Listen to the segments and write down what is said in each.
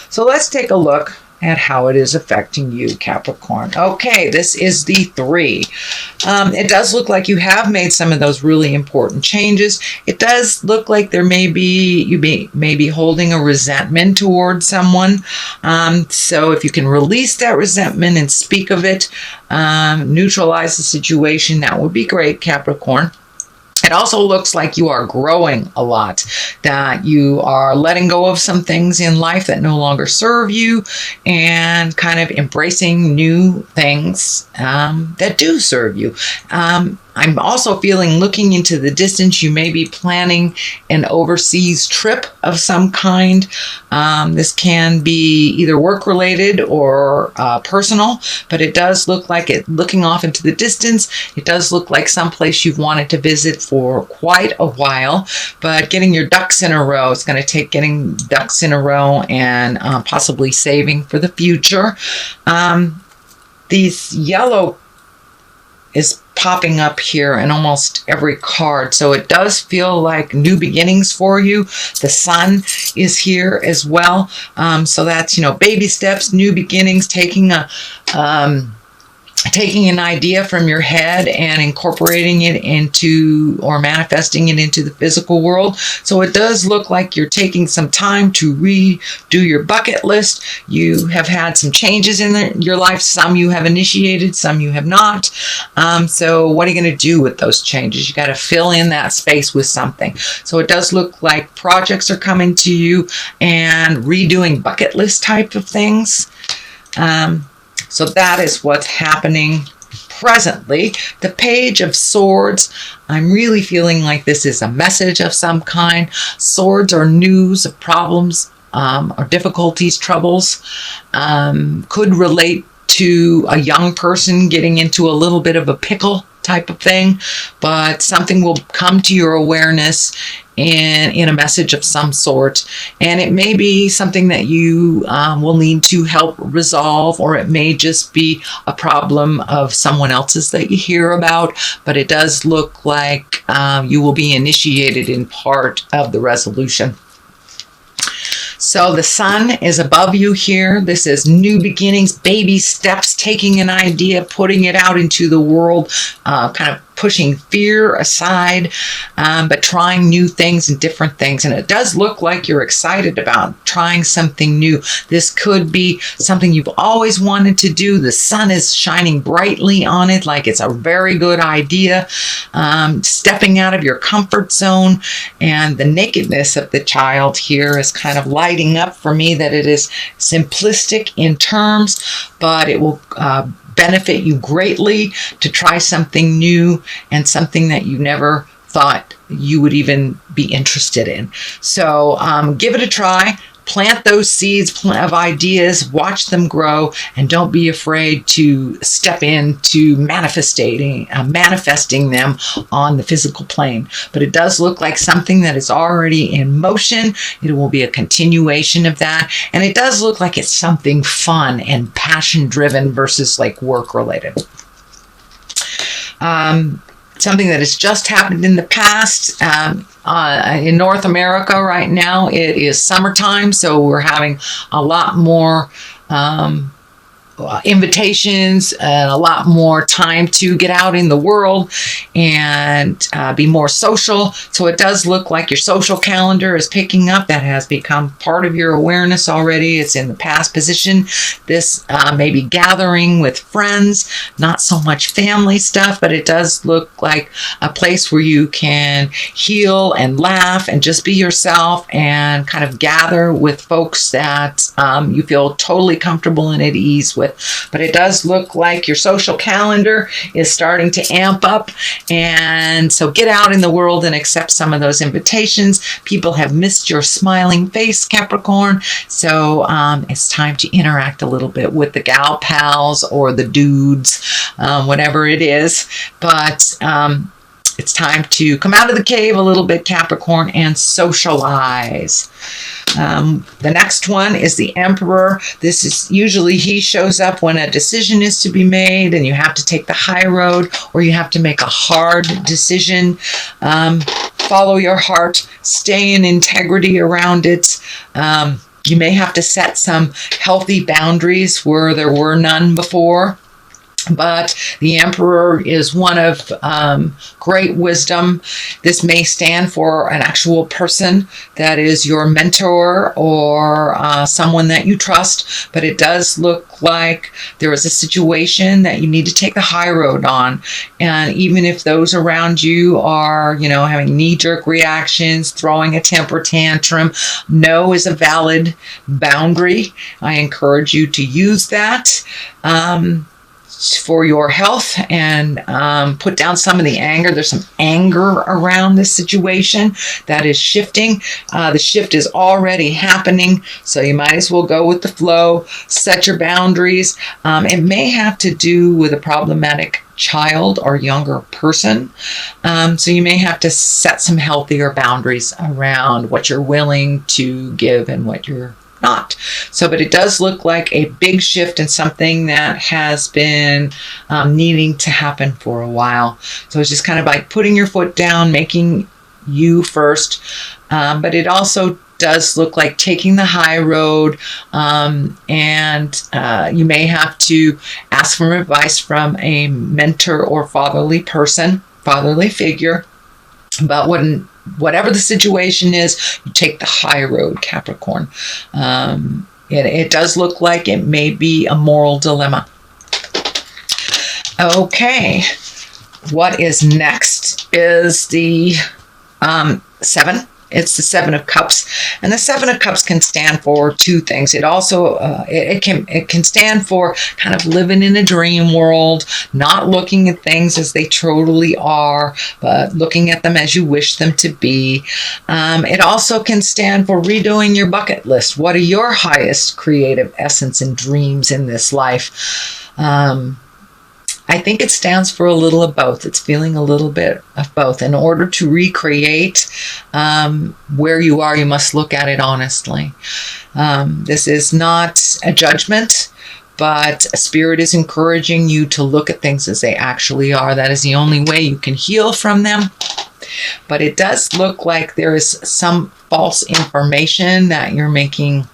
So let's take a look at how it is affecting you, Capricorn. Okay, this is the 3. It does look like you have made some of those really important changes. It does look like you may be holding a resentment towards someone. So if you can release that resentment and speak of it, neutralize the situation, that would be great, Capricorn. It also looks like you are growing a lot, that you are letting go of some things in life that no longer serve you and kind of embracing new things that do serve you. I'm also feeling, looking into the distance, you may be planning an overseas trip of some kind. This can be either work-related or personal, but it does look like looking off into the distance, it does look like someplace you've wanted to visit for quite a while, but getting your ducks in a row. It's going to take getting ducks in a row and possibly saving for the future. These yellow is popping up here in almost every card. So it does feel like new beginnings for you. The sun is here as well. So that's, baby steps, new beginnings, taking an idea from your head and incorporating it into, or manifesting it into the physical world. So it does look like you're taking some time to redo your bucket list. You have had some changes in your life. Some you have initiated, some you have not. So what are you going to do with those changes? You got to fill in that space with something. So it does look like projects are coming to you and redoing bucket list type of things. So that is what's happening presently. The Page of Swords, I'm really feeling like this is a message of some kind. Swords are news of problems or difficulties, troubles. Could relate to a young person getting into a little bit of a pickle type of thing, but something will come to your awareness in a message of some sort, and it may be something that you will need to help resolve, or it may just be a problem of someone else's that you hear about, but it does look like you will be initiated in part of the resolution. So the sun is above you here. This is new beginnings, baby steps, taking an idea, putting it out into the world, kind of pushing fear aside, but trying new things and different things. And it does look like you're excited about trying something new. This could be something you've always wanted to do. The sun is shining brightly on it, like it's a very good idea. Stepping out of your comfort zone, and the nakedness of the child here is kind of lighting up for me, that it is simplistic in terms, but it will benefit you greatly to try something new and something that you never thought you would even be interested in. So give it a try. Plant those seeds of ideas, watch them grow, and don't be afraid to step into manifesting them on the physical plane. But it does look like something that is already in motion. It will be a continuation of that. And it does look like it's something fun and passion-driven versus like work-related. Something that has just happened in the past. In North America right now, it is summertime, so we're having a lot more invitations and a lot more time to get out in the world and be more social. So it does look like your social calendar is picking up. That has become part of your awareness already. It's in the past position. This may be gathering with friends, not so much family stuff, but it does look like a place where you can heal and laugh and just be yourself and kind of gather with folks that you feel totally comfortable and at ease with. But it does look like your social calendar is starting to amp up, and so get out in the world and accept some of those invitations. People have missed your smiling face, Capricorn, so it's time to interact a little bit with the gal pals or the dudes, whatever it is, but it's time to come out of the cave a little bit, Capricorn, and socialize. The next one is the Emperor. This is usually, he shows up when a decision is to be made and you have to take the high road, or you have to make a hard decision. Follow your heart, stay in integrity around it. You may have to set some healthy boundaries where there were none before. But the Emperor is one of great wisdom. This may stand for an actual person that is your mentor or someone that you trust, but it does look like there is a situation that you need to take the high road on. And even if those around you are, having knee-jerk reactions, throwing a temper tantrum, no is a valid boundary. I encourage you to use that for your health and put down some of the anger. There's some anger around this situation that is shifting. The shift is already happening, so you might as well go with the flow, set your boundaries. It may have to do with a problematic child or younger person. So you may have to set some healthier boundaries around what you're willing to give and what you're not. But it does look like a big shift in something that has been needing to happen for a while. So it's just kind of like putting your foot down, making you first. But it also does look like taking the high road, and you may have to ask for advice from a mentor or fatherly figure. But whatever the situation is, you take the high road, Capricorn. It does look like it may be a moral dilemma. Okay, what is next is the 7. It's the 7 of Cups, and the 7 of Cups can stand for two things. It also it can stand for kind of living in a dream world, not looking at things as they totally are, but looking at them as you wish them to be. It also can stand for redoing your bucket list. What are your highest creative essence and dreams in this life? I think it stands for a little of both. It's feeling a little bit of both. In order to recreate where you are, you must look at it honestly. This is not a judgment, but a spirit is encouraging you to look at things as they actually are. That is the only way you can heal from them. But it does look like there is some false information that you're making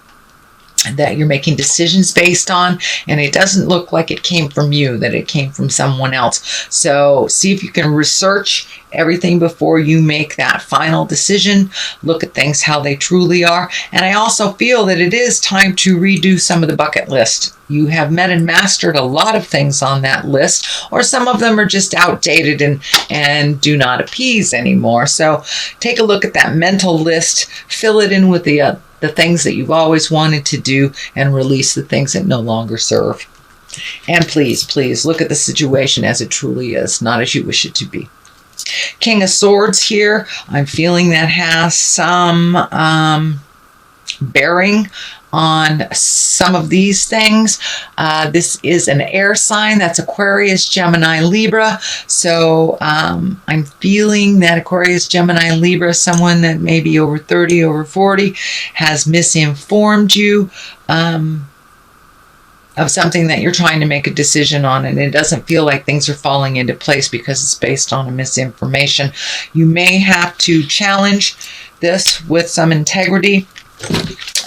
decisions based on, and it doesn't look like it came from you, that it came from someone else. So see if you can research everything before you make that final decision. Look at things how they truly are. And I also feel that it is time to redo some of the bucket list. You have met and mastered a lot of things on that list, or some of them are just outdated and do not appease anymore. So take a look at that mental list, fill it in with the things that you've always wanted to do, and release the things that no longer serve. And please look at the situation as it truly is, not as you wish it to be. King of Swords here, I'm feeling that has some bearing on some of these things. This is an air sign. That's Aquarius, Gemini, Libra. So I'm feeling that Aquarius, Gemini, Libra, someone that may be over 30, over 40, has misinformed you of something that you're trying to make a decision on, and it doesn't feel like things are falling into place because it's based on a misinformation. You may have to challenge this with some integrity.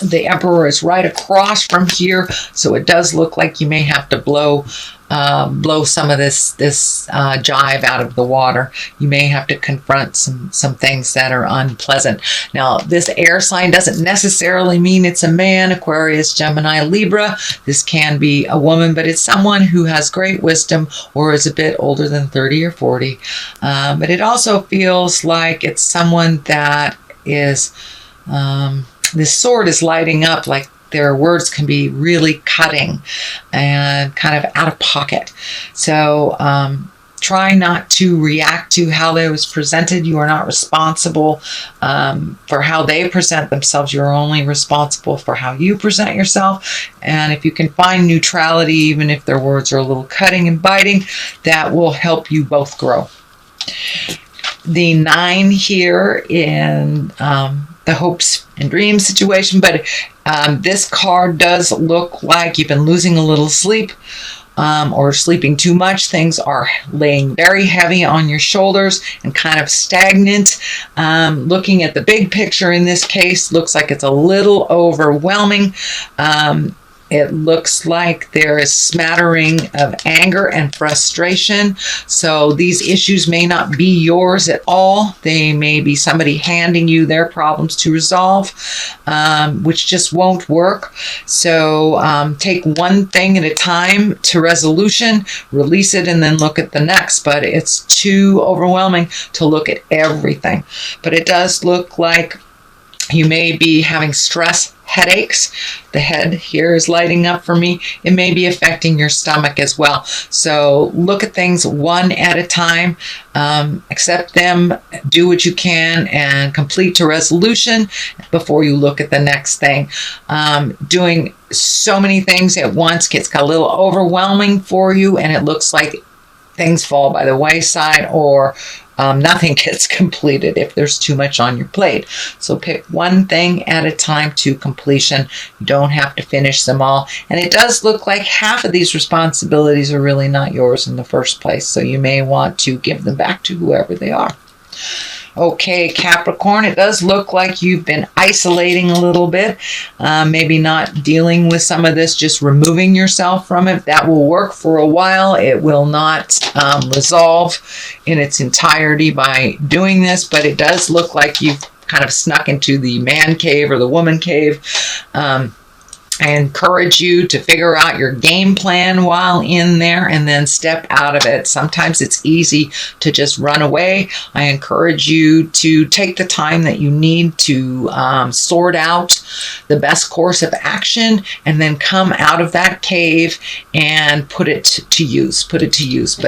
The Emperor is right across from here, so it does look like you may have to blow some of this jive out of the water. You may have to confront some things that are unpleasant. Now, this air sign doesn't necessarily mean it's a man, Aquarius, Gemini, Libra. This can be a woman, but it's someone who has great wisdom or is a bit older than 30 or 40. But it also feels like it's someone that is... this sword is lighting up, like their words can be really cutting and kind of out of pocket. So try not to react to how they was presented. You are not responsible for how they present themselves. You're only responsible for how you present yourself. And if you can find neutrality, even if their words are a little cutting and biting, that will help you both grow. The 9 here in the hopes and dreams situation, but this card does look like you've been losing a little sleep or sleeping too much. Things are laying very heavy on your shoulders and kind of stagnant. Looking at the big picture in this case, looks like it's a little overwhelming. It looks like there is smattering of anger and frustration. So these issues may not be yours at all. They may be somebody handing you their problems to resolve, which just won't work. So take one thing at a time to resolution, release it, and then look at the next. But it's too overwhelming to look at everything. But it does look like you may be having stress, headaches. The head here is lighting up for me. It may be affecting your stomach as well. So look at things one at a time. Accept them, do what you can, and complete to resolution before you look at the next thing. Doing so many things at once gets a little overwhelming for you, and it looks like things fall by the wayside, or nothing gets completed if there's too much on your plate. So pick one thing at a time to completion. You don't have to finish them all. And it does look like half of these responsibilities are really not yours in the first place. So you may want to give them back to whoever they are. Okay, Capricorn, it does look like you've been isolating a little bit, maybe not dealing with some of this, just removing yourself from it. That will work for a while. It will not resolve in its entirety by doing this, but it does look like you've kind of snuck into the man cave or the woman cave. I encourage you to figure out your game plan while in there and then step out of it. Sometimes it's easy to just run away. I encourage you to take the time that you need to sort out the best course of action and then come out of that cave and put it to use. But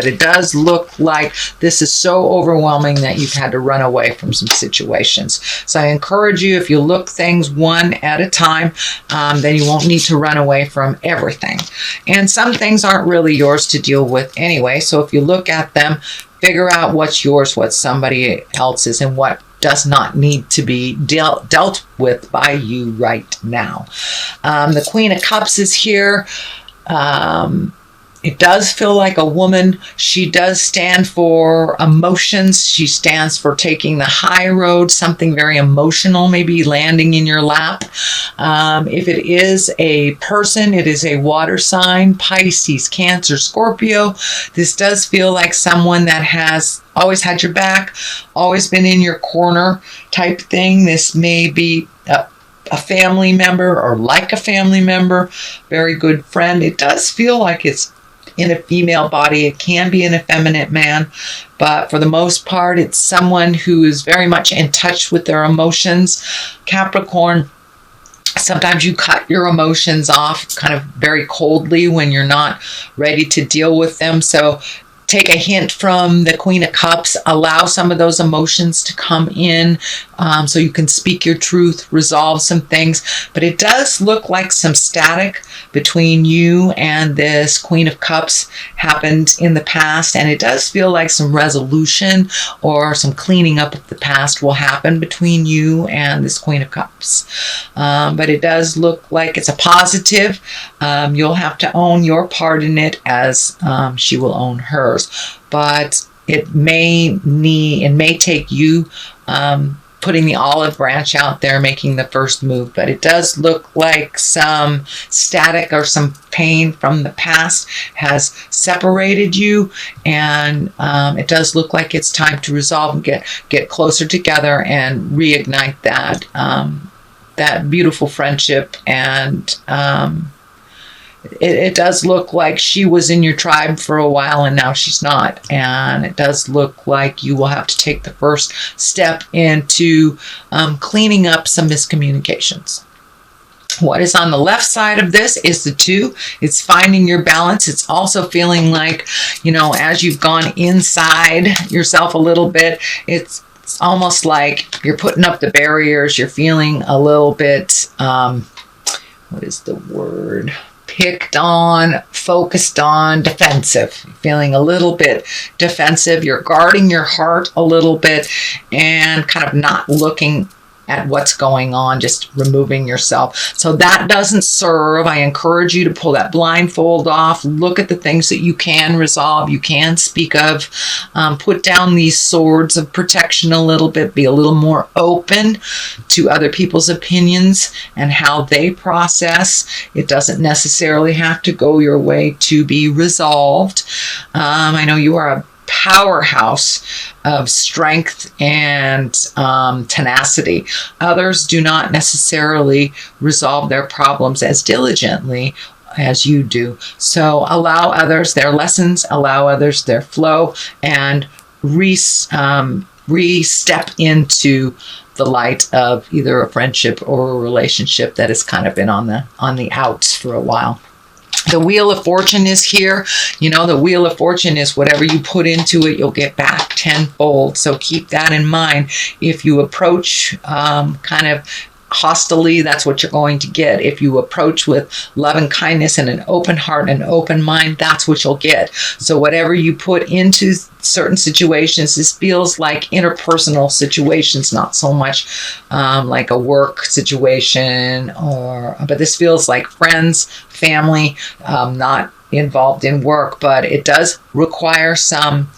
it does look like this is so overwhelming that you've had to run away from some situations. So I encourage you, if you look things one at a time, then you won't need to run away from everything. And some things aren't really yours to deal with anyway. So if you look at them, figure out what's yours, what's somebody else's, and what does not need to be dealt with by you right now. The Queen of Cups is here. It does feel like a woman. She does stand for emotions. She stands for taking the high road, something very emotional, maybe landing in your lap. If it is a person, it is a water sign, Pisces, Cancer, Scorpio. This does feel like someone that has always had your back, always been in your corner type thing. This may be a family member or like a family member, very good friend. It does feel like it's in a female body. It can be an effeminate man, but for the most part, it's someone who is very much in touch with their emotions. Capricorn, sometimes you cut your emotions off kind of very coldly when you're not ready to deal with them. So take a hint from the Queen of Cups. Allow some of those emotions to come in so you can speak your truth, resolve some things. But it does look like some static between you and this Queen of Cups happened in the past. And it does feel like some resolution or some cleaning up of the past will happen between you and this Queen of Cups. But it does look like it's a positive. You'll have to own your part in it as she will own hers. But it may take you putting the olive branch out there, making the first move. But it does look like some static or some pain from the past has separated you, and it does look like it's time to resolve and get closer together and reignite that beautiful friendship. And it does look like she was in your tribe for a while and now she's not. And it does look like you will have to take the first step into cleaning up some miscommunications. What is on the left side of this is the 2. It's finding your balance. It's also feeling like, as you've gone inside yourself a little bit, it's almost like you're putting up the barriers. You're feeling a little bit, what is the word? Picked on, focused on, defensive. Feeling a little bit defensive. You're guarding your heart a little bit and kind of not looking at what's going on, just removing yourself. So that doesn't serve. I encourage you to pull that blindfold off, look at the things that you can resolve, you can speak of, put down these swords of protection a little bit, be a little more open to other people's opinions and how they process. It doesn't necessarily have to go your way to be resolved. I know you are a powerhouse of strength and tenacity. Others do not necessarily resolve their problems as diligently as you do. So allow others their lessons, allow others their flow, and re-step into the light of either a friendship or a relationship that has kind of been on the outs for a while. The Wheel of Fortune is here. You know, the Wheel of Fortune is whatever you put into it, you'll get back tenfold. So keep that in mind. If you approach kind of hostilely, that's what you're going to get. If you approach with love and kindness and an open heart and open mind, that's what you'll get. So whatever you put into certain situations, this feels like interpersonal situations, not so much like a work situation, but this feels like friends, family, not involved in work, but it does require some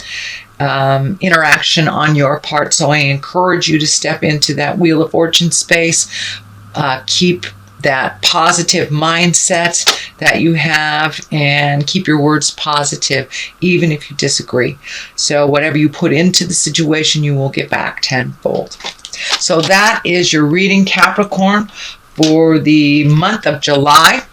interaction on your part. So I encourage you to step into that Wheel of Fortune space. Keep that positive mindset that you have and keep your words positive, even if you disagree. So whatever you put into the situation, you will get back tenfold. So that is your reading, Capricorn, for the month of July.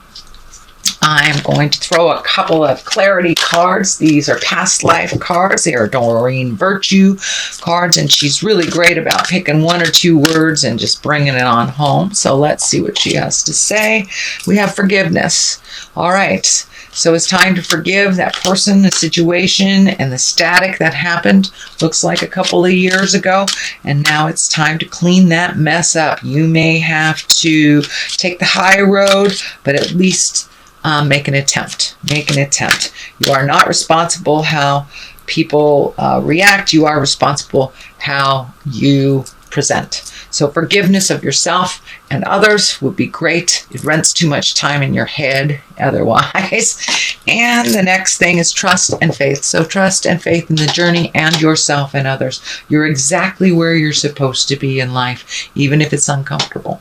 I'm going to throw a couple of clarity cards. These are past life cards. They are Doreen Virtue cards, and she's really great about picking one or two words and just bringing it on home. So let's see what she has to say. We have forgiveness. All right. So it's time to forgive that person, the situation, and the static that happened. Looks like a couple of years ago. And now it's time to clean that mess up. You may have to take the high road, but at least make an attempt. Make an attempt. You are not responsible how people react. You are responsible how you present. So forgiveness of yourself and others would be great. It rents too much time in your head otherwise. And the next thing is trust and faith. So trust and faith in the journey and yourself and others. You're exactly where you're supposed to be in life, even if it's uncomfortable.